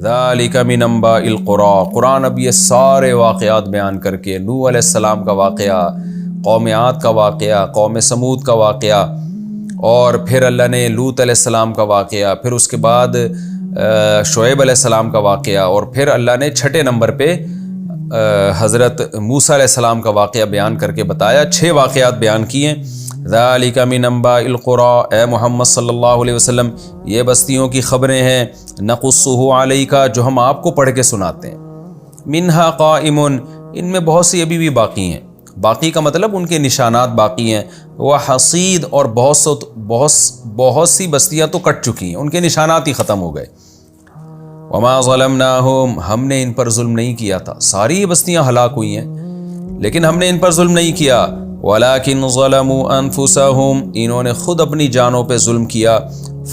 ذالک من انباء القری، قرآن اب یہ سارے واقعات بیان کر کے نوح علیہ السلام کا واقعہ، قوم عاد کا واقعہ، قوم سمود کا واقعہ، اور پھر اللہ نے لوط علیہ السلام کا واقعہ، پھر اس کے بعد شعیب علیہ السلام کا واقعہ، اور پھر اللہ نے چھٹے نمبر پہ حضرت موسیٰ علیہ السلام کا واقعہ بیان کر کے بتایا۔ 6 واقعات بیان کیے۔ ذالک من انباء القری، اے محمد صلی اللہ علیہ وسلم یہ بستیوں کی خبریں ہیں، نقصہ علیک جو ہم آپ کو پڑھ کے سناتے ہیں، منہا قائم ان میں بہت سی ابھی بھی باقی ہیں، باقی کا مطلب ان کے نشانات باقی ہیں، وحصید اور بہت سی بستیاں تو کٹ چکی ہیں، ان کے نشانات ہی ختم ہو گئے۔ وما ظلمناہم ہم نے ان پر ظلم نہیں کیا تھا، ساری یہ بستیاں ہلاک ہوئی ہیں لیکن ہم نے ان پر ظلم نہیں کیا، ولیکن ظلموا انفسہم انہوں نے خود اپنی جانوں پہ ظلم کیا،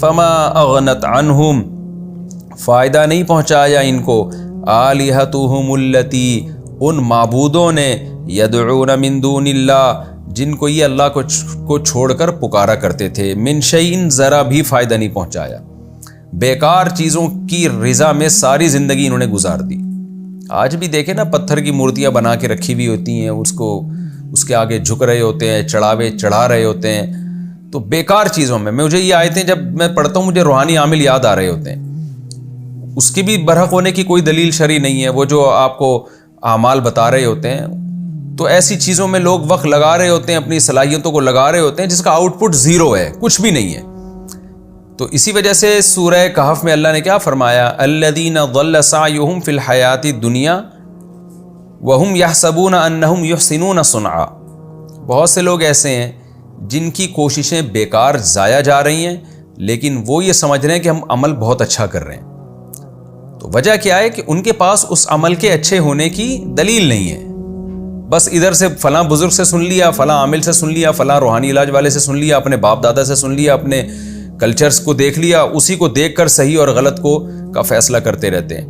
فما اغنت عنہم فائدہ نہیں پہنچایا ان کو، آلہتہم التی ان معبودوں نے، یدعون من دون اللہ جن کو یہ اللہ کو چھوڑ کر پکارا کرتے تھے، من شیء ذرا بھی فائدہ نہیں پہنچایا، بیکار چیزوں کی رضا میں ساری زندگی انہوں نے گزار دی۔ آج بھی دیکھیں نا، پتھر کی مورتیاں بنا کے رکھی ہوئی ہوتی ہیں، اس کے آگے جھک رہے ہوتے ہیں، چڑھاوے چڑھا رہے ہوتے ہیں، تو بیکار چیزوں میں مجھے یہ آیتیں جب میں پڑھتا ہوں مجھے روحانی عامل یاد آ رہے ہوتے ہیں، اس کی بھی برحق ہونے کی کوئی دلیل شرعی نہیں ہے، وہ جو آپ کو اعمال بتا رہے ہوتے ہیں، تو ایسی چیزوں میں لوگ وقت لگا رہے ہوتے ہیں، اپنی صلاحیتوں کو لگا رہے ہوتے ہیں جس کا آؤٹ پٹ زیرو ہے، کچھ بھی نہیں ہے۔ تو اسی وجہ سے سورہ کہف میں اللہ نے کیا فرمایا، الذین ضل سعیہم فی الحیاۃ الدنیا وہم یحسبون انہم یحسنون صنعا، بہت سے لوگ ایسے ہیں جن کی کوششیں بیکار ضائع جا رہی ہیں لیکن وہ یہ سمجھ رہے ہیں کہ ہم عمل بہت اچھا کر رہے ہیں۔ تو وجہ کیا ہے کہ ان کے پاس اس عمل کے اچھے ہونے کی دلیل نہیں ہے، بس ادھر سے فلاں بزرگ سے سن لیا، فلاں عامل سے سن لیا، فلاں روحانی علاج والے سے سن لیا، اپنے باپ دادا سے سن لیا، اپنے کلچرز کو دیکھ لیا، اسی کو دیکھ کر صحیح اور غلط کا فیصلہ کرتے رہتے ہیں۔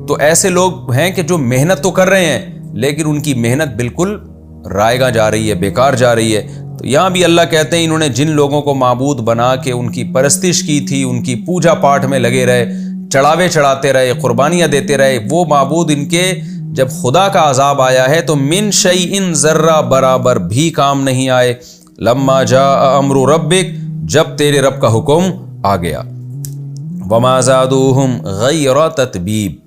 تو ایسے لوگ ہیں کہ جو محنت تو کر رہے ہیں لیکن ان کی محنت بالکل رائیگاں جا رہی ہے، بیکار جا رہی ہے۔ تو یہاں بھی اللہ کہتے ہیں انہوں نے جن لوگوں کو معبود بنا کے ان کی پرستش کی تھی، ان کی پوجا پاٹ میں لگے رہے، چڑھاوے چڑھاتے رہے، قربانیاں دیتے رہے، وہ معبود ان کے جب خدا کا عذاب آیا ہے تو من شیء ذرہ برابر بھی کام نہیں آئے، لما جاء امر ربک جب تیرے رب کا حکم آ گیا، وما زادوہم غیر تتبیب،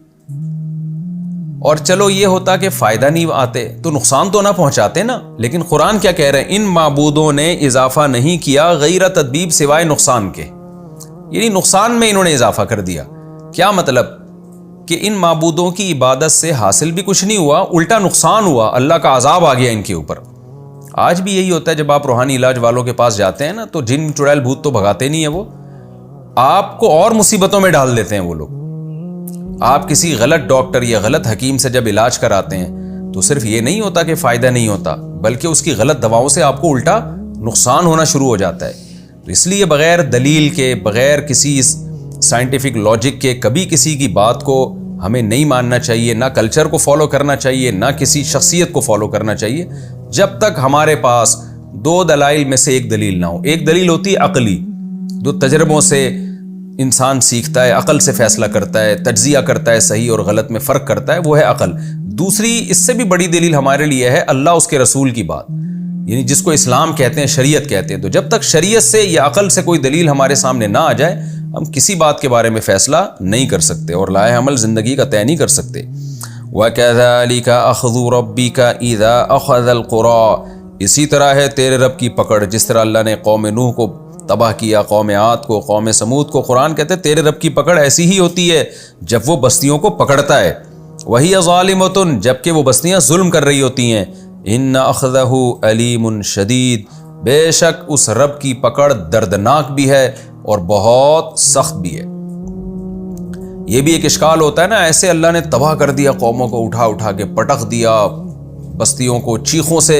اور چلو یہ ہوتا کہ فائدہ نہیں آتے تو نقصان تو نہ پہنچاتے نا، لیکن قرآن کیا کہہ رہے ہیں، ان معبودوں نے اضافہ نہیں کیا غیر تتبیب سوائے نقصان کے، یعنی نقصان میں انہوں نے اضافہ کر دیا۔ کیا مطلب کہ ان معبودوں کی عبادت سے حاصل بھی کچھ نہیں ہوا، الٹا نقصان ہوا، اللہ کا عذاب آ گیا ان کے اوپر۔ آج بھی یہی ہوتا ہے، جب آپ روحانی علاج والوں کے پاس جاتے ہیں نا تو جن چڑیل بھوت تو بھگاتے نہیں ہیں، وہ آپ کو اور مصیبتوں میں ڈال دیتے ہیں۔ وہ لوگ آپ کسی غلط ڈاکٹر یا غلط حکیم سے جب علاج کراتے ہیں تو صرف یہ نہیں ہوتا کہ فائدہ نہیں ہوتا، بلکہ اس کی غلط دواؤں سے آپ کو الٹا نقصان ہونا شروع ہو جاتا ہے۔ تو اس لیے بغیر دلیل کے، بغیر کسی سائنٹیفک لاجک کے کبھی کسی کی بات کو ہمیں نہیں ماننا چاہیے، نہ کلچر کو فالو کرنا چاہیے، نہ کسی شخصیت کو فالو کرنا چاہیے، جب تک ہمارے پاس 2 دلائل میں سے ایک دلیل نہ ہو۔ ایک دلیل ہوتی ہے عقلی، جو تجربوں سے انسان سیکھتا ہے، عقل سے فیصلہ کرتا ہے، تجزیہ کرتا ہے، صحیح اور غلط میں فرق کرتا ہے، وہ ہے عقل۔ دوسری اس سے بھی بڑی دلیل ہمارے لیے ہے اللہ اس کے رسول کی بات، یعنی جس کو اسلام کہتے ہیں، شریعت کہتے ہیں۔ تو جب تک شریعت سے یا عقل سے کوئی دلیل ہمارے سامنے نہ آ جائے، ہم کسی بات کے بارے میں فیصلہ نہیں کر سکتے اور لائحہ عمل زندگی کا طے نہیں کر سکتے۔ وَكَذَلِكَ أَخْذُ رَبِّكَ إِذَا أَخَذَ الْقُرَىٰ، اسی طرح ہے تیرے رب کی پکڑ، جس طرح اللہ نے قوم نوح کو تباہ کیا، قوم عاد کو، قوم سمود کو۔ قرآن کہتے ہیں تیرے رب کی پکڑ ایسی ہی ہوتی ہے جب وہ بستیوں کو پکڑتا ہے، وَهِيَ ظَالِمَةٌ جبکہ وہ بستیاں ظلم کر رہی ہوتی ہیں، إِنَّ أَخْذَهُ أَلِيمٌ شَدِيدٌ بے شک اس رب کی پکڑ دردناک بھی ہے اور بہت سخت بھی ہے۔ یہ بھی ایک اشکال ہوتا ہے نا، ایسے اللہ نے تباہ کر دیا قوموں کو، اٹھا اٹھا کے پٹک دیا بستیوں کو، چیخوں سے،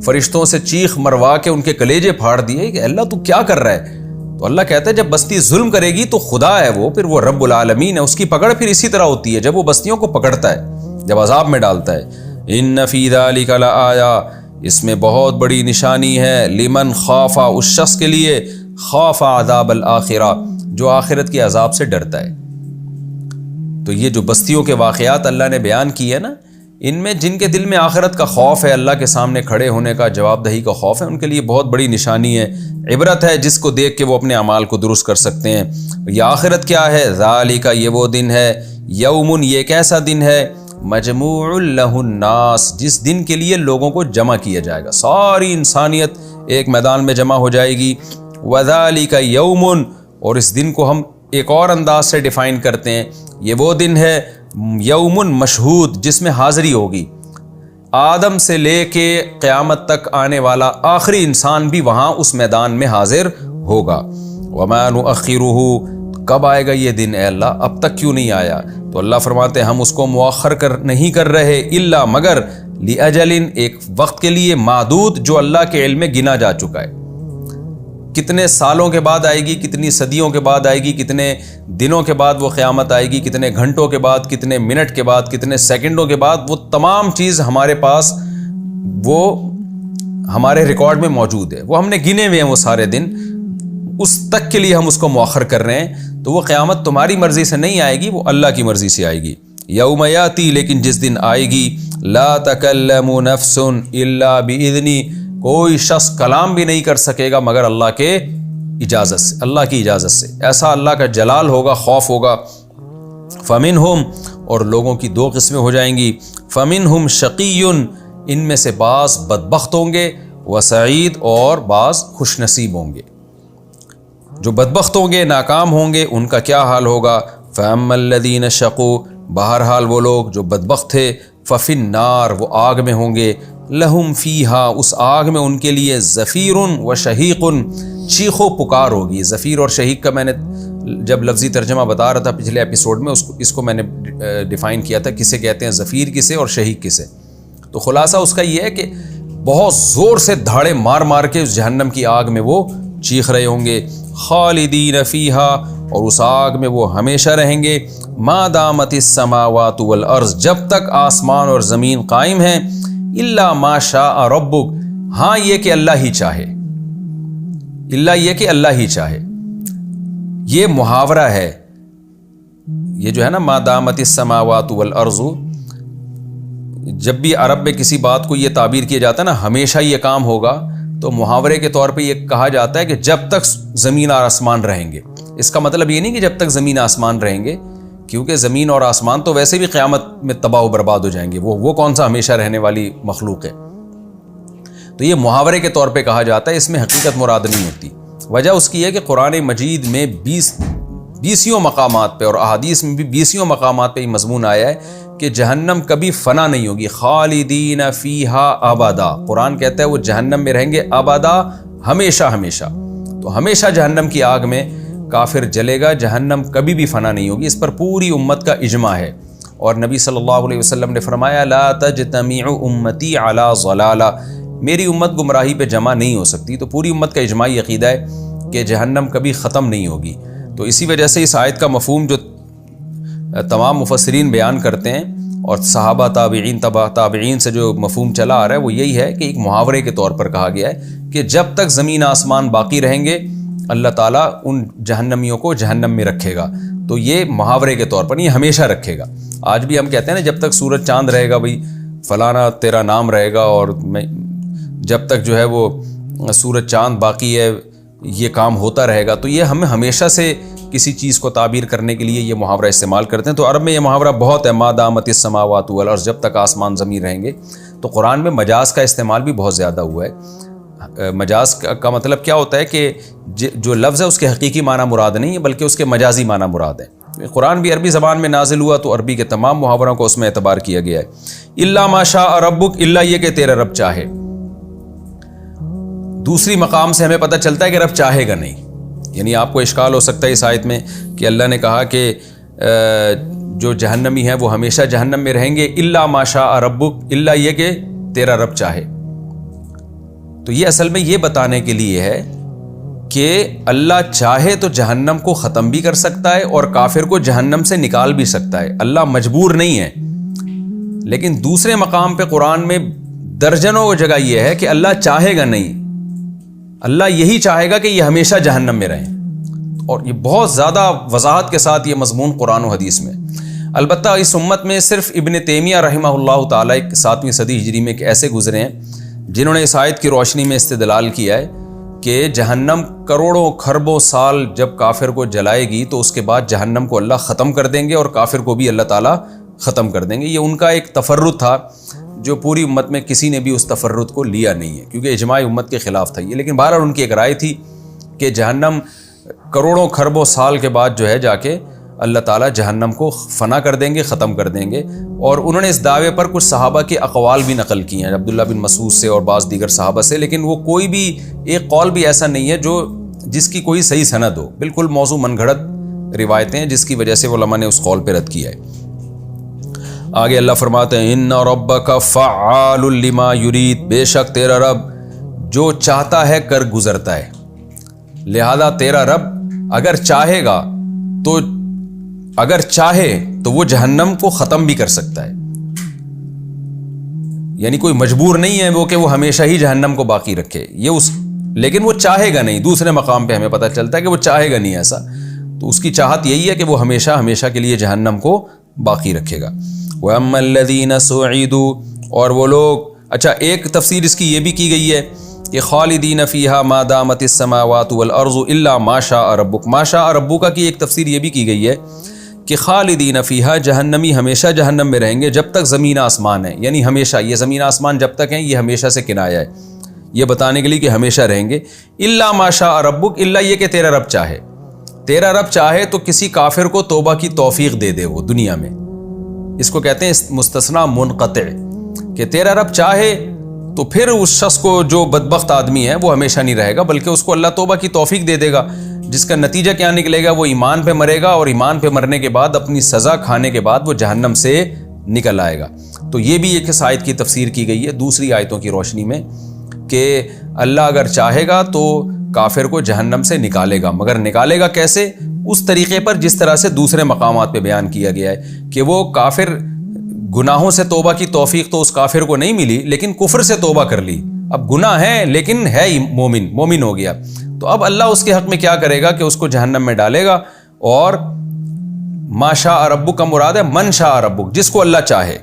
فرشتوں سے چیخ مروا کے ان کے کلیجے پھاڑ دیے کہ اللہ تو کیا کر رہا ہے؟ تو اللہ کہتا ہے جب بستی ظلم کرے گی تو خدا ہے وہ، پھر وہ رب العالمین ہے، اس کی پکڑ پھر اسی طرح ہوتی ہے جب وہ بستیوں کو پکڑتا ہے، جب عذاب میں ڈالتا ہے۔ ان فی ذلک لآیہ اس میں بہت بڑی نشانی ہے، لمن خاف اس شخص کے لیے، خاف عذاب الآخرہ جو آخرت کے عذاب سے ڈرتا ہے۔ تو یہ جو بستیوں کے واقعات اللہ نے بیان کیے نا، ان میں جن کے دل میں آخرت کا خوف ہے، اللہ کے سامنے کھڑے ہونے کا، جواب دہی کا خوف ہے، ان کے لیے بہت بڑی نشانی ہے، عبرت ہے، جس کو دیکھ کے وہ اپنے اعمال کو درست کر سکتے ہیں۔ یہ آخرت کیا ہے؟ ذالک، یہ وہ دن ہے، یوم، یہ ایک ایسا دن ہے، مجموع لہ الناس، جس دن کے لیے لوگوں کو جمع کیا جائے گا، ساری انسانیت ایک میدان میں جمع ہو جائے گی۔ وذالک یوم، اور اس دن کو ہم ایک اور انداز سے ڈیفائن کرتے ہیں، یہ وہ دن ہے یوم مشہود، جس میں حاضری ہوگی، آدم سے لے کے قیامت تک آنے والا آخری انسان بھی وہاں اس میدان میں حاضر ہوگا۔ وما نؤخرہ، کب آئے گا یہ دن اے اللہ، اب تک کیوں نہیں آیا؟ تو اللہ فرماتے ہیں ہم اس کو مؤخر نہیں کر رہے، الا، مگر، لاجل، ایک وقت کے لیے معدود، جو اللہ کے علم میں گنا جا چکا ہے۔ کتنے سالوں کے بعد آئے گی، کتنی صدیوں کے بعد آئے گی، کتنے دنوں کے بعد وہ قیامت آئے گی، کتنے گھنٹوں کے بعد، کتنے منٹ کے بعد، کتنے سیکنڈوں کے بعد، وہ تمام چیز ہمارے پاس، وہ ہمارے ریکارڈ میں موجود ہے، وہ ہم نے گنے ہوئے ہیں وہ سارے دن، اس تک کے لیے ہم اس کو مؤخر کر رہے ہیں۔ تو وہ قیامت تمہاری مرضی سے نہیں آئے گی، وہ اللہ کی مرضی سے آئے گی۔ یوم یاتی، لیکن جس دن آئے گی، لا تکلم نفس الا باذنی، کوئی شخص کلام بھی نہیں کر سکے گا مگر اللہ کے اجازت سے، اللہ کی اجازت سے۔ ایسا اللہ کا جلال ہوگا، خوف ہوگا۔ فمنہم، اور لوگوں کی دو قسمیں ہو جائیں گی، فمنہم شقی، ان میں سے بعض بدبخت ہوں گے، وسعید، اور بعض خوش نصیب ہوں گے۔ جو بدبخت ہوں گے، ناکام ہوں گے، ان کا کیا حال ہوگا؟ فَأَمَّا الَّذِينَ شَقُوا، بہرحال وہ لوگ جو بدبخت تھے، فَفِي النَّارِ، وہ آگ میں ہوں گے، لَهُمْ فِيهَا، اس آگ میں ان کے لیے زفیر و شہیق، چیخ و پکار ہوگی۔ زفیر اور شہیق کا میں نے جب لفظی ترجمہ بتا رہا تھا پچھلے ایپیسوڈ میں، اس کو میں نے ڈیفائن کیا تھا، کسے کہتے ہیں زفیر، کسے، اور شہیق کسے۔ تو خلاصہ اس کا یہ ہے کہ بہت زور سے دھاڑے مار مار کے اس جہنم کی آگ میں وہ چیخ رہے ہوں گے۔ خالدین فیہا، اور اس آگ میں وہ ہمیشہ رہیں گے، ما دامت السماوات والارض، جب تک آسمان اور زمین قائم ہیں، الا ما شاء ربک، ہاں یہ کہ اللہ ہی چاہے، الا یہ کہ اللہ ہی چاہے۔ یہ محاورہ ہے، یہ جو ہے نا ما دامت السماوات والارض، جب بھی عرب میں کسی بات کو یہ تعبیر کیا جاتا ہے نا ہمیشہ یہ کام ہوگا، تو محاورے کے طور پہ یہ کہا جاتا ہے کہ جب تک زمین اور آسمان رہیں گے۔ اس کا مطلب یہ نہیں کہ جب تک زمین آسمان رہیں گے، کیونکہ زمین اور آسمان تو ویسے بھی قیامت میں تباہ و برباد ہو جائیں گے، وہ کون سا ہمیشہ رہنے والی مخلوق ہے۔ تو یہ محاورے کے طور پہ کہا جاتا ہے، اس میں حقیقت مراد نہیں ہوتی۔ وجہ اس کی ہے کہ قرآن مجید میں 20 مقامات پہ اور احادیث میں بھی 20 مقامات پہ یہ مضمون آیا ہے کہ جہنم کبھی فنا نہیں ہوگی، خالدین فیہا ابدا۔ قرآن کہتا ہے وہ جہنم میں رہیں گے ابدا، ہمیشہ ہمیشہ۔ تو ہمیشہ جہنم کی آگ میں کافر جلے گا، جہنم کبھی بھی فنا نہیں ہوگی۔ اس پر پوری امت کا اجماع ہے، اور نبی صلی اللہ علیہ وسلم نے فرمایا لا تجتمع امتی علی ضلالہ، میری امت گمراہی پہ جمع نہیں ہو سکتی۔ تو پوری امت کا اجماعی عقیدہ ہے کہ جہنم کبھی ختم نہیں ہوگی۔ تو اسی وجہ سے اس آیت کا مفہوم جو تمام مفسرین بیان کرتے ہیں، اور صحابہ تابعین سے جو مفہوم چلا آ رہا ہے، وہ یہی ہے کہ ایک محاورے کے طور پر کہا گیا ہے کہ جب تک زمین آسمان باقی رہیں گے، اللہ تعالیٰ ان جہنمیوں کو جہنم میں رکھے گا۔ تو یہ محاورے کے طور پر نہیں، ہمیشہ رکھے گا۔ آج بھی ہم کہتے ہیں نا جب تک سورج چاند رہے گا، بھئی فلانا تیرا نام رہے گا، اور جب تک جو ہے وہ سورج چاند باقی ہے یہ کام ہوتا رہے گا۔ تو یہ ہم ہمیشہ سے کسی چیز کو تعبیر کرنے کے لیے یہ محاورہ استعمال کرتے ہیں۔ تو عرب میں یہ محاورہ بہت ہے، ما دامت السماوات والارض، جب تک آسمان زمین رہیں گے۔ تو قرآن میں مجاز کا استعمال بھی بہت زیادہ ہوا ہے۔ مجاز کا مطلب کیا ہوتا ہے کہ جو لفظ ہے اس کے حقیقی معنی مراد نہیں ہے، بلکہ اس کے مجازی معنی مراد ہے۔ قرآن بھی عربی زبان میں نازل ہوا، تو عربی کے تمام محاوروں کو اس میں اعتبار کیا گیا ہے۔ الا ما شاء ربک، الا یہ کہ تیرا رب چاہے۔ دوسری مقام سے ہمیں پتہ چلتا ہے کہ رب چاہے گا نہیں، یعنی آپ کو اشکال ہو سکتا ہے اس آیت میں کہ اللہ نے کہا کہ جو جہنمی ہیں وہ ہمیشہ جہنم میں رہیں گے، الا ما شاء ربک، الا یہ کہ تیرا رب چاہے۔ تو یہ اصل میں یہ بتانے کے لیے ہے کہ اللہ چاہے تو جہنم کو ختم بھی کر سکتا ہے اور کافر کو جہنم سے نکال بھی سکتا ہے، اللہ مجبور نہیں ہے۔ لیکن دوسرے مقام پہ قرآن میں درجنوں جگہ یہ ہے کہ اللہ چاہے گا نہیں، اللہ یہی چاہے گا کہ یہ ہمیشہ جہنم میں رہیں، اور یہ بہت زیادہ وضاحت کے ساتھ یہ مضمون قرآن و حدیث میں۔ البتہ اس امت میں صرف ابن تیمیہ رحمہ اللہ تعالیٰ 7ویں صدی ہجری میں ایسے گزرے ہیں جنہوں نے اس آیت کی روشنی میں استدلال کیا ہے کہ جہنم کروڑوں خربوں سال جب کافر کو جلائے گی تو اس کے بعد جہنم کو اللہ ختم کر دیں گے اور کافر کو بھی اللہ تعالیٰ ختم کر دیں گے. یہ ان کا ایک تفرد تھا جو پوری امت میں کسی نے بھی اس تفرد کو لیا نہیں ہے کیونکہ اجماع امت کے خلاف تھا یہ. لیکن بہرحال ان کی ایک رائے تھی کہ جہنم کروڑوں خربوں سال کے بعد جو ہے جا کے اللہ تعالیٰ جہنم کو فنا کر دیں گے, ختم کر دیں گے. اور انہوں نے اس دعوے پر کچھ صحابہ کے اقوال بھی نقل کیے ہیں, عبداللہ بن مسعود سے اور بعض دیگر صحابہ سے, لیکن وہ کوئی بھی ایک قول بھی ایسا نہیں ہے جس کی کوئی صحیح سند ہو. بالکل موضوع من گھڑت روایتیں ہیں جس کی وجہ سے علماء نے اس قول پہ رد کیا ہے. آگے اللہ فرماتے ہیں ان ربک فعال لما یرید, بے شک تیرا رب جو چاہتا ہے کر گزرتا ہے. لہذا تیرا رب اگر چاہے تو وہ جہنم کو ختم بھی کر سکتا ہے. یعنی کوئی مجبور نہیں ہے وہ کہ وہ ہمیشہ ہی جہنم کو باقی رکھے, لیکن وہ چاہے گا نہیں. دوسرے مقام پہ ہمیں پتہ چلتا ہے کہ وہ چاہے گا نہیں ایسا, تو اس کی چاہت یہی ہے کہ وہ ہمیشہ کے لیے جہنم کو باقی رکھے گا. وَأَمَّا الَّذِينَ سُعِدُوا, اور وہ لوگ, اچھا ایک تفسیر اس کی یہ بھی کی گئی ہے کہ خالدین فیہا ما دامت السماوات والارض الا ما شاء ربک. ما شاء ربک کی ایک تفسیر یہ بھی کی گئی ہے کہ خالدین فیہا, جہنمی ہمیشہ جہنم میں رہیں گے جب تک زمین آسمان ہے. یعنی ہمیشہ, یہ زمین آسمان جب تک ہیں یہ ہمیشہ سے کنایا ہے یہ بتانے کے لیے کہ ہمیشہ رہیں گے. الا ما شاء ربک, الا یہ کہ تیرا رب چاہے تو کسی کافر کو توبہ کی توفیق دے دے وہ دنیا میں. اس کو کہتے ہیں مستثنا منقطع, کہ تیرا رب چاہے تو پھر اس شخص کو جو بدبخت آدمی ہے وہ ہمیشہ نہیں رہے گا بلکہ اس کو اللہ توبہ کی توفیق دے دے گا, جس کا نتیجہ کیا نکلے گا, وہ ایمان پہ مرے گا اور ایمان پہ مرنے کے بعد اپنی سزا کھانے کے بعد وہ جہنم سے نکل آئے گا. تو یہ بھی ایک آیت کی تفسیر کی گئی ہے دوسری آیتوں کی روشنی میں کہ اللہ اگر چاہے گا تو کافر کو جہنم سے نکالے گا, مگر نکالے گا کیسے؟ اس طریقے پر جس طرح سے دوسرے مقامات پہ بیان کیا گیا ہے کہ وہ کافر گناہوں سے توبہ کی توفیق تو اس کافر کو نہیں ملی لیکن کفر سے توبہ کر لی. اب گناہ ہے لیکن ہے مومن ہو گیا, تو اب اللہ اس کے حق میں کیا کرے گا کہ اس کو جہنم میں ڈالے گا. اور ما شاء ربک کا مراد ہے من شاء ربک, جس کو اللہ چاہے,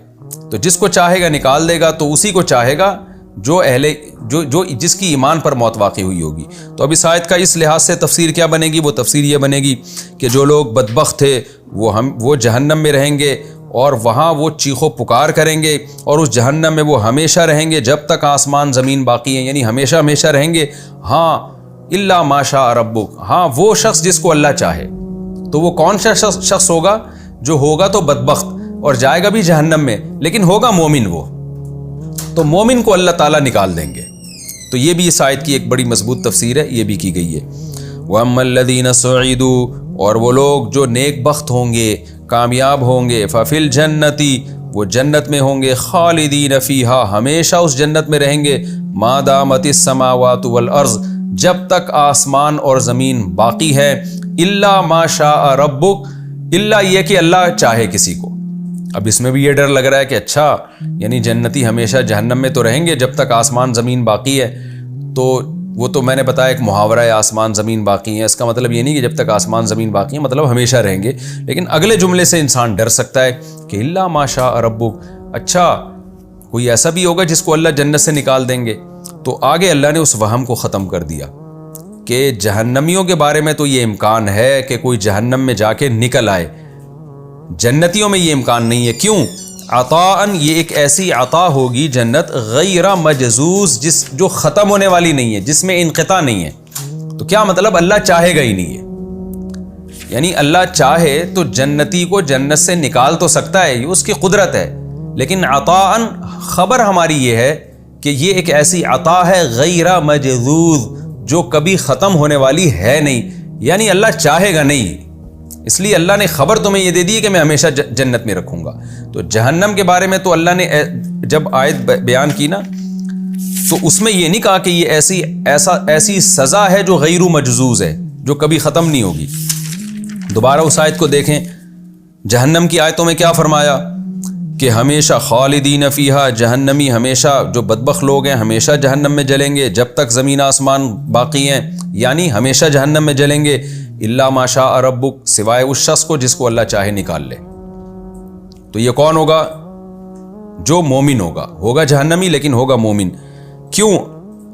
تو جس کو چاہے گا نکال دے گا, تو اسی کو چاہے گا جو جس کی ایمان پر موت واقع ہوئی ہوگی. تو اب اس آیت کا اس لحاظ سے تفسیر کیا بنے گی؟ وہ تفسیر یہ بنے گی کہ جو لوگ بدبخت تھے وہ جہنم میں رہیں گے اور وہاں وہ چیخو پکار کریں گے اور اس جہنم میں وہ ہمیشہ رہیں گے جب تک آسمان زمین باقی ہیں, یعنی ہمیشہ رہیں گے. ہاں الا ما شاء ربک, ہاں وہ شخص جس کو اللہ چاہے. تو وہ کون سا شخص ہوگا؟ جو ہوگا تو بدبخت اور جائے گا بھی جہنم میں لیکن ہوگا مومن, وہ تو مومن کو اللہ تعالیٰ نکال دیں گے. تو یہ بھی اس آیت کی ایک بڑی مضبوط تفسیر ہے, یہ بھی کی گئی ہے. وَأَمَّا الَّذِينَ سُعِدُوا, اور وہ لوگ جو نیک بخت ہوں گے, کامیاب ہوں گے, فَفِي الْجَنَّةِ, وہ جنت میں ہوں گے, خالدین فیہا, ہمیشہ اس جنت میں رہیں گے, ما دامت السماوات والارض, جب تک آسمان اور زمین باقی ہے, الا ما شاء ربک, الا یہ کہ اللہ چاہے کسی کو. اب اس میں بھی یہ ڈر لگ رہا ہے کہ اچھا یعنی جنتی ہمیشہ جہنم میں تو رہیں گے جب تک آسمان زمین باقی ہے, تو وہ تو میں نے بتایا ایک محاورہ ہے آسمان زمین باقی ہے, اس کا مطلب یہ نہیں کہ جب تک آسمان زمین باقی ہے مطلب ہمیشہ رہیں گے. لیکن اگلے جملے سے انسان ڈر سکتا ہے کہ الا ما شاء ربک, اچھا کوئی ایسا بھی ہوگا جس کو اللہ جنت سے نکال دیں گے. تو آگے اللہ نے اس وہم کو ختم کر دیا کہ جہنمیوں کے بارے میں تو یہ امکان ہے کہ کوئی جہنم میں جا کے نکل آئے, جنتیوں میں یہ امکان نہیں ہے. کیوں؟ عطاءً, یہ ایک ایسی عطا ہوگی جنت غیر مجزوز, جو ختم ہونے والی نہیں ہے, جس میں انقطاع نہیں ہے. تو کیا مطلب؟ اللہ چاہے گا ہی نہیں ہے, یعنی اللہ چاہے تو جنتی کو جنت سے نکال تو سکتا ہے, یہ اس کی قدرت ہے, لیکن عطاءً خبر ہماری یہ ہے کہ یہ ایک ایسی عطا ہے غیر مجزوز جو کبھی ختم ہونے والی ہے نہیں, یعنی اللہ چاہے گا نہیں, اس لیے اللہ نے خبر تمہیں یہ دے دی کہ میں ہمیشہ جنت میں رکھوں گا. تو جہنم کے بارے میں تو اللہ نے جب آیت بیان کی نا تو اس میں یہ نہیں کہا کہ یہ ایسی سزا ہے جو غیر مجزوز ہے, جو کبھی ختم نہیں ہوگی. دوبارہ اس آیت کو دیکھیں, جہنم کی آیتوں میں کیا فرمایا کہ ہمیشہ خالدین فیہا, جہنمی ہمیشہ, جو بدبخت لوگ ہیں ہمیشہ جہنم میں جلیں گے جب تک زمین آسمان باقی ہیں, یعنی ہمیشہ جہنم میں جلیں گے, الا ما شاء ربک, سوائے اس شخص کو جس کو اللہ چاہے نکال لے. تو یہ کون ہوگا؟ جو مومن ہوگا جہنمی لیکن ہوگا مومن. کیوں؟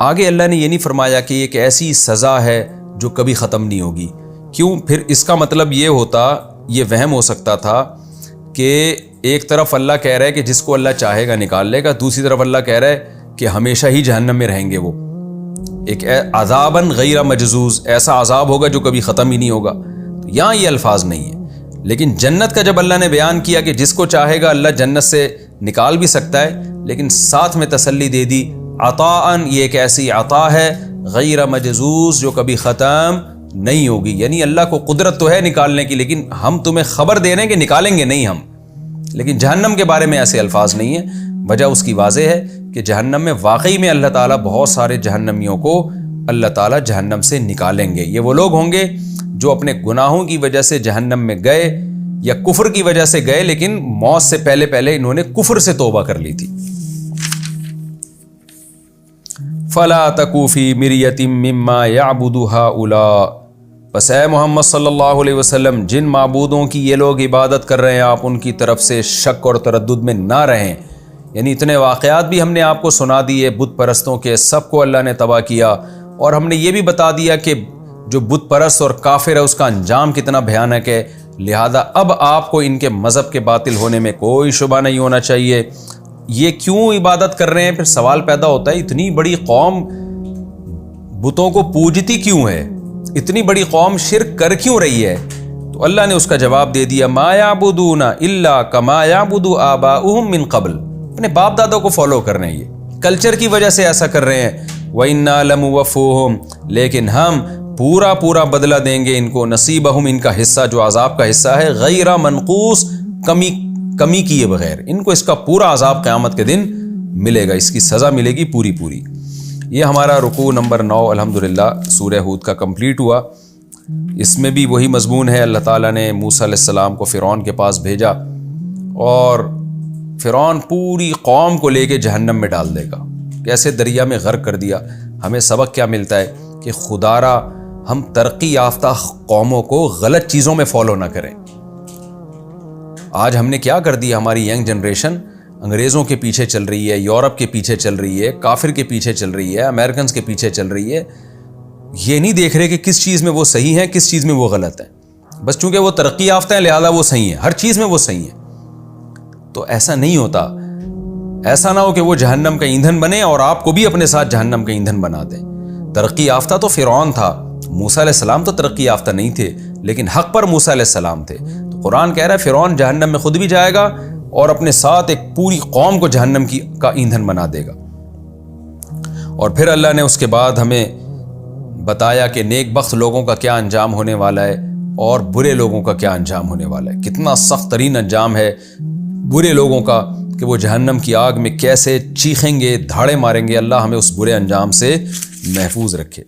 آگے اللہ نے یہ نہیں فرمایا کہ ایک ایسی سزا ہے جو کبھی ختم نہیں ہوگی. کیوں؟ پھر اس کا مطلب یہ ہوتا، یہ وہم ہو سکتا تھا کہ ایک طرف اللہ کہہ رہا ہے کہ جس کو اللہ چاہے گا نکال لے گا، دوسری طرف اللہ کہہ رہا ہے کہ ہمیشہ ہی جہنم میں رہیں گے وہ. ایک عذاباً غیر مجزوز، ایسا عذاب ہوگا جو کبھی ختم ہی نہیں ہوگا. یہاں یہ الفاظ نہیں ہیں. لیکن جنت کا جب اللہ نے بیان کیا کہ جس کو چاہے گا اللہ جنت سے نکال بھی سکتا ہے، لیکن ساتھ میں تسلی دے دی عطاءً، یہ ایک ایسی عطا ہے غیر مجزوز جو کبھی ختم نہیں ہوگی. یعنی اللہ کو قدرت تو ہے نکالنے کی، لیکن ہم تمہیں خبر دے رہے ہیں کہ نکالیں گے نہیں ہم. لیکن جہنم کے بارے میں ایسے الفاظ نہیں ہیں. وجہ اس کی واضح ہے کہ جہنم میں واقعی میں اللہ تعالیٰ بہت سارے جہنمیوں کو اللہ تعالیٰ جہنم سے نکالیں گے. یہ وہ لوگ ہوں گے جو اپنے گناہوں کی وجہ سے جہنم میں گئے یا کفر کی وجہ سے گئے، لیکن موت سے پہلے انہوں نے کفر سے توبہ کر لی تھی. فَلَا تَكُ فِي مِرْيَةٍ مِّمَّا يَعْبُدُ هَؤُلَاءِ، بس اے محمد صلی اللہ علیہ وسلم جن معبودوں کی یہ لوگ عبادت کر رہے ہیں آپ ان کی طرف سے شک اور تردد میں نہ رہیں. یعنی اتنے واقعات بھی ہم نے آپ کو سنا دیے بت پرستوں کے، سب کو اللہ نے تباہ کیا، اور ہم نے یہ بھی بتا دیا کہ جو بت پرست اور کافر ہے اس کا انجام کتنا بھیانک ہے. لہذا اب آپ کو ان کے مذہب کے باطل ہونے میں کوئی شبہ نہیں ہونا چاہیے. یہ کیوں عبادت کر رہے ہیں؟ پھر سوال پیدا ہوتا ہے اتنی بڑی قوم بتوں کو پوجتی کیوں ہے؟ اتنی بڑی قوم شرک کر کیوں رہی ہے؟ تو اللہ نے اس کا جواب دے دیا، ما یعبدون الا کما یعبد آباؤہم من قبل. اپنے باپ دادا کو فالو کر رہے ہیں، یہ کلچر کی وجہ سے ایسا کر رہے ہیں. وَإِنَّا لَمُوَفُّوهُمْ، لیکن ہم پورا بدلہ دیں گے ان کو، نصیبہم، ان کا حصہ جو عذاب کا حصہ ہے، غیر منقوص، کمی کیے بغیر. ان کو اس کا پورا عذاب قیامت کے دن ملے گا، اس کی سزا ملے گی پوری. یہ ہمارا رکوع نمبر 9 الحمدللہ سورہ ہود کا کمپلیٹ ہوا. اس میں بھی وہی مضمون ہے. اللہ تعالیٰ نے موسیٰ علیہ السلام کو فرعون کے پاس بھیجا اور فرعون پوری قوم کو لے کے جہنم میں ڈال دے گا، کیسے دریا میں غرق کر دیا. ہمیں سبق کیا ملتا ہے کہ خدا را ہم ترقی یافتہ قوموں کو غلط چیزوں میں فالو نہ کریں. آج ہم نے کیا کر دیا؟ ہماری ینگ جنریشن انگریزوں کے پیچھے چل رہی ہے، یورپ کے پیچھے چل رہی ہے، کافر کے پیچھے چل رہی ہے، امریکنز کے پیچھے چل رہی ہے. یہ نہیں دیکھ رہے کہ کس چیز میں وہ صحیح ہیں، کس چیز میں وہ غلط ہیں. بس چونکہ وہ ترقی یافتہ ہیں لہذا وہ صحیح ہیں، ہر چیز میں وہ صحیح ہیں. تو ایسا نہیں ہوتا. ایسا نہ ہو کہ وہ جہنم کا ایندھن بنے اور آپ کو بھی اپنے ساتھ جہنم کا ایندھن بنا دیں. ترقی یافتہ تو فرعون تھا، موسیٰ علیہ السلام تو ترقی یافتہ نہیں تھے، لیکن حق پر موسیٰ علیہ السلام تھے. تو قرآن کہہ رہا ہے فرعون جہنم میں خود بھی جائے گا اور اپنے ساتھ ایک پوری قوم کو جہنم کا ایندھن بنا دے گا. اور پھر اللہ نے اس کے بعد ہمیں بتایا کہ نیک بخت لوگوں کا کیا انجام ہونے والا ہے اور برے لوگوں کا کیا انجام ہونے والا ہے. کتنا سخت ترین انجام ہے برے لوگوں کا کہ وہ جہنم کی آگ میں کیسے چیخیں گے، دھاڑے ماریں گے. اللہ ہمیں اس برے انجام سے محفوظ رکھے.